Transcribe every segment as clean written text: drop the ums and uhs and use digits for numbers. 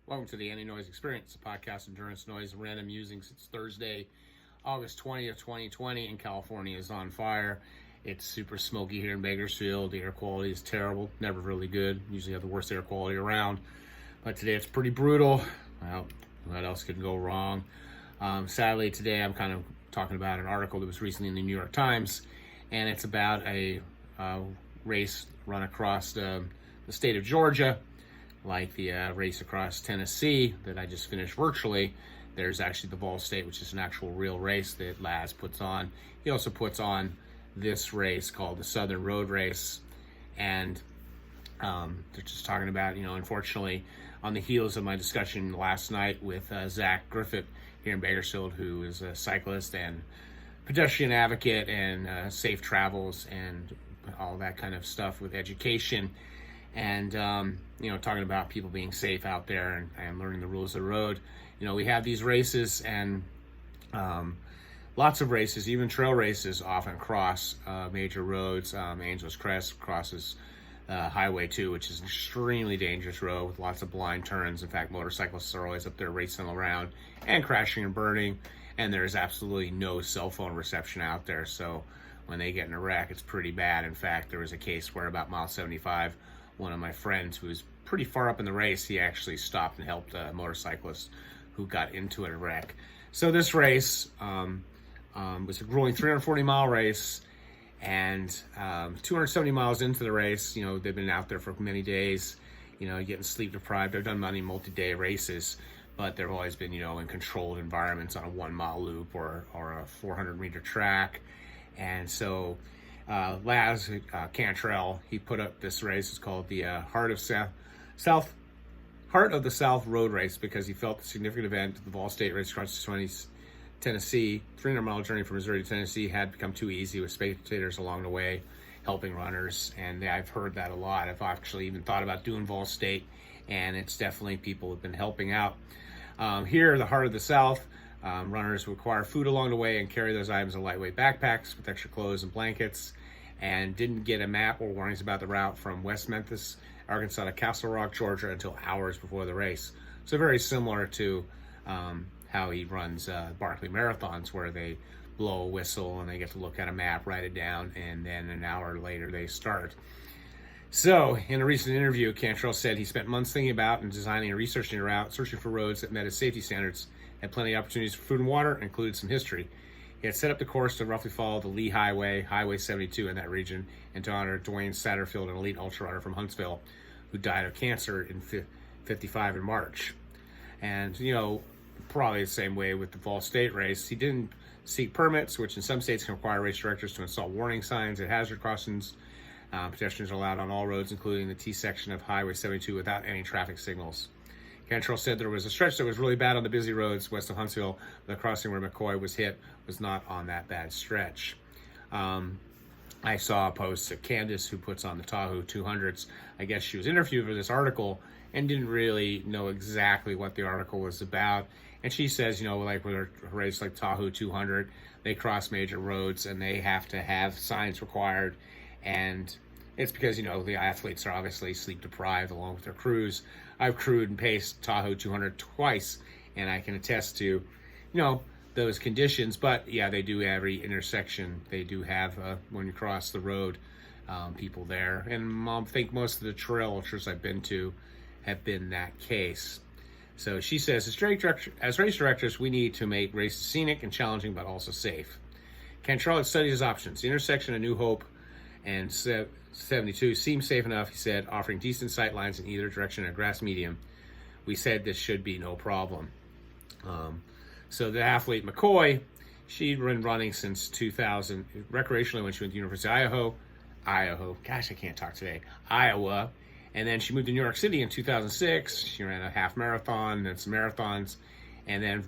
Welcome to the Anti-Noise Experience, a podcast endurance, noise, and random musings. It's Thursday, August 20th, 2020, and California is on fire. It's super smoky here in Bakersfield. The air quality is terrible, never really good. Usually have the worst air quality around. But today it's pretty brutal. Well, what else could go wrong? Sadly, today I'm kind of talking about an article that was recently in the New York Times, and it's about a race run across the state of Georgia. Like the race across Tennessee that I just finished virtually. There's actually the Vol State, which is an actual real race that Laz puts on. He also puts on this race called the Southern Road Race. And they're just talking about, unfortunately, on the heels of my discussion last night with Zach Griffith here in Bakersfield, who is a cyclist and pedestrian advocate and safe travels and all that kind of stuff with education. And, talking about people being safe out there and learning the rules of the road. We have these races and lots of races, even trail races often cross major roads. Angeles Crest crosses Highway 2, which is an extremely dangerous road with lots of blind turns. In fact, motorcyclists are always up there racing around and crashing and burning. And there's absolutely no cell phone reception out there. So when they get in a wreck, it's pretty bad. In fact, there was a case where about mile 75, one of my friends who was pretty far up in the race, he actually stopped and helped a motorcyclist who got into a wreck. So this race was a grueling 340-mile race, and 270 miles into the race, they've been out there for many days, getting sleep deprived. They've done many multi-day races, but they've always been, in controlled environments on a 1-mile loop or a 400-meter track. And so Laz Cantrell, he put up this race. It's called the Heart of the South Road Race because he felt the significant event, the Vol State race across Tennessee, 300-mile journey from Missouri to Tennessee, had become too easy with spectators along the way helping runners. And I've heard that a lot. I've actually even thought about doing Vol State, and it's definitely people have been helping out. Here, the Heart of the South, runners require food along the way and carry those items in lightweight backpacks with extra clothes and blankets, and didn't get a map or warnings about the route from West Memphis, Arkansas to Castle Rock, Georgia until hours before the race. So very similar to how he runs Barkley Marathons, where they blow a whistle and they get to look at a map, write it down, and then an hour later they start. So, in a recent interview, Cantrell said he spent months thinking about and designing and researching a route, searching for roads that met his safety standards, had plenty of opportunities for food and water, and included some history. He had set up the course to roughly follow the Lee Highway, Highway 72 in that region, and to honor Dwayne Satterfield, an elite ultra runner from Huntsville, who died of cancer in 55 in March. And, probably the same way with the Vol State race. He didn't seek permits, which in some states can require race directors to install warning signs at hazard crossings. Pedestrians are allowed on all roads, including the T section of Highway 72, without any traffic signals. Cantrell said there was a stretch that was really bad on the busy roads west of Huntsville. The crossing where McCoy was hit was not on that bad stretch. I saw a post of Candace, who puts on the Tahoe 200s. I guess she was interviewed for this article and didn't really know exactly what the article was about. And she says, like with a race like Tahoe 200, they cross major roads and they have to have signs required. And it's because, the athletes are obviously sleep deprived along with their crews. I've crewed and paced Tahoe 200 twice, and I can attest to, those conditions. But yeah, they do every intersection. They do have, when you cross the road, people there. And I think most of the trail ultras I've been to have been that case. So she says, as race directors, we need to make races scenic and challenging, but also safe. Cantrell had studied his options. The intersection of New Hope and 72 seems safe enough, he said, offering decent sight lines in either direction and a grass medium. We said this should be no problem. So the athlete McCoy, she'd been running since 2000, recreationally when she went to the University of Iowa. And then she moved to New York City in 2006. She ran a half marathon and some marathons. And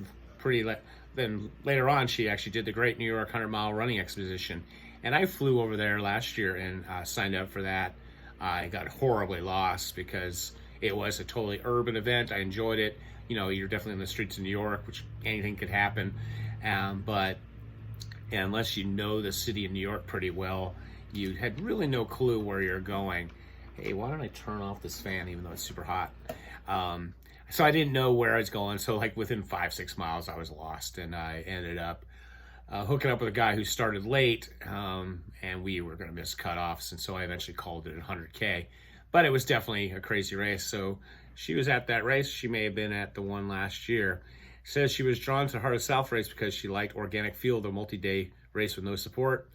then later on, she actually did the great New York 100-mile running expedition. And I flew over there last year and signed up for that. I got horribly lost because it was a totally urban event. I enjoyed it. You're definitely in the streets of New York, which anything could happen. But unless you know the city of New York pretty well, you had really no clue where you're going. Hey, why don't I turn off this fan even though it's super hot? So I didn't know where I was going. So like within 5-6 miles, I was lost, and I ended up hooking up with a guy who started late, and we were going to miss cutoffs, and so I eventually called it 100K. But it was definitely a crazy race. So she was at that race. She may have been at the one last year. Says she was drawn to the Heart of South race because she liked organic field, a multi-day race with no support.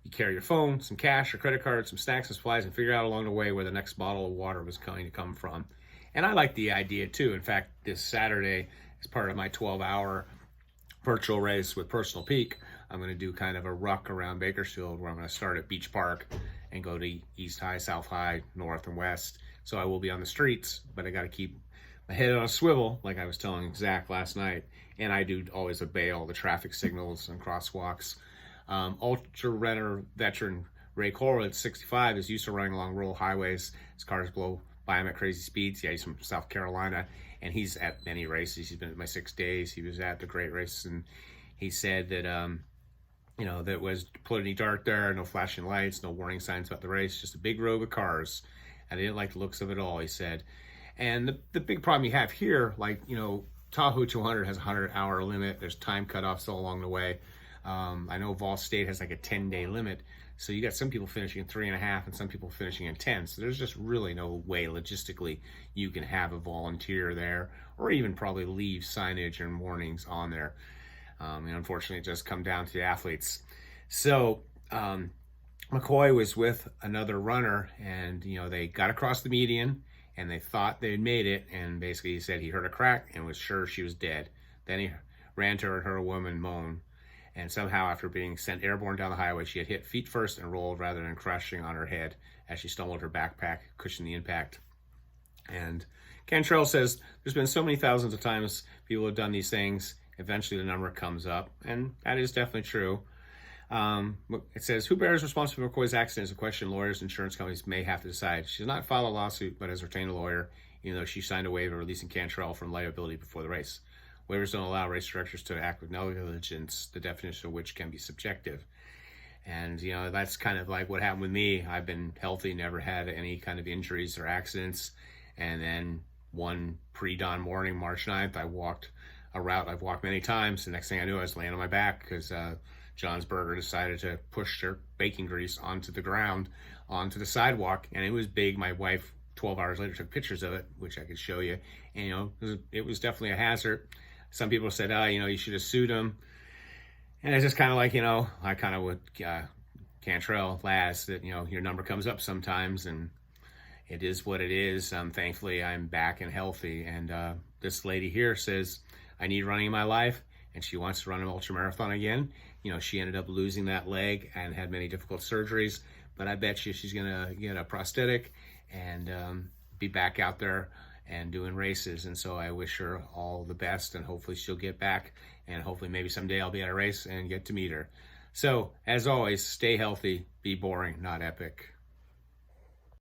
You carry your phone, some cash, your credit card, some snacks and supplies, and figure out along the way where the next bottle of water was going to come from. And I like the idea too. In fact, this Saturday, as part of my 12-hour virtual race with Personal Peak, I'm going to do kind of a ruck around Bakersfield, where I'm going to start at Beach Park and go to East High, South High, North, and West. So I will be on the streets, but I got to keep my head on a swivel, like I was telling Zach last night. And I do always obey all the traffic signals and crosswalks. Ultra runner veteran Ray Cole at 65 is used to running along rural highways. His cars blow by him at crazy speeds. Yeah, he's from South Carolina, and he's at many races. He's been at my 6 days. He was at the great race, and he said that that it was plenty dark there, no flashing lights, no warning signs about the race, just a big row of cars, and I didn't like the looks of it all, he said. And the big problem you have here, like, Tahoe 200 has a 100-hour limit. There's time cutoffs all along the way. I know Vol State has like a 10-day limit. So you got some people finishing in 3.5 and some people finishing in 10. So there's just really no way logistically you can have a volunteer there, or even probably leave signage and warnings on there. And unfortunately, it does come down to the athletes. So McCoy was with another runner, and they got across the median, and they thought they'd made it, and basically he said he heard a crack and was sure she was dead. Then he ran to her and heard a woman moan, and somehow after being sent airborne down the highway, she had hit feet first and rolled rather than crashing on her head as she stumbled. Her backpack cushioned the impact. And Cantrell says there's been so many thousands of times people have done these things, eventually the number comes up, and that is definitely true. It says, who bears responsibility for McCoy's accident is a question lawyers and insurance companies may have to decide. She has not filed a lawsuit, but has retained a lawyer, even though she signed a waiver releasing Cantrell from liability before the race. Waivers don't allow race directors to act with negligence, the definition of which can be subjective. And, that's kind of like what happened with me. I've been healthy, never had any kind of injuries or accidents. And then one pre-dawn morning, March 9th, I walked a route I've walked many times. The next thing I knew, I was laying on my back because John's Burger decided to push their baking grease onto the ground, onto the sidewalk. And it was big. My wife, 12 hours later, took pictures of it, which I could show you. And, it was definitely a hazard. Some people said, you should have sued him. And it's just kind of like, I kind of would Cantrell, Laz, that, your number comes up sometimes, and it is what it is. Thankfully, I'm back and healthy. And this lady here says, I need running in my life, and she wants to run an ultramarathon again. She ended up losing that leg and had many difficult surgeries, but I bet you she's going to get a prosthetic and be back out there and doing races. And so I wish her all the best, and hopefully she'll get back, and hopefully maybe someday I'll be at a race and get to meet her. So as always, stay healthy, be boring, not epic.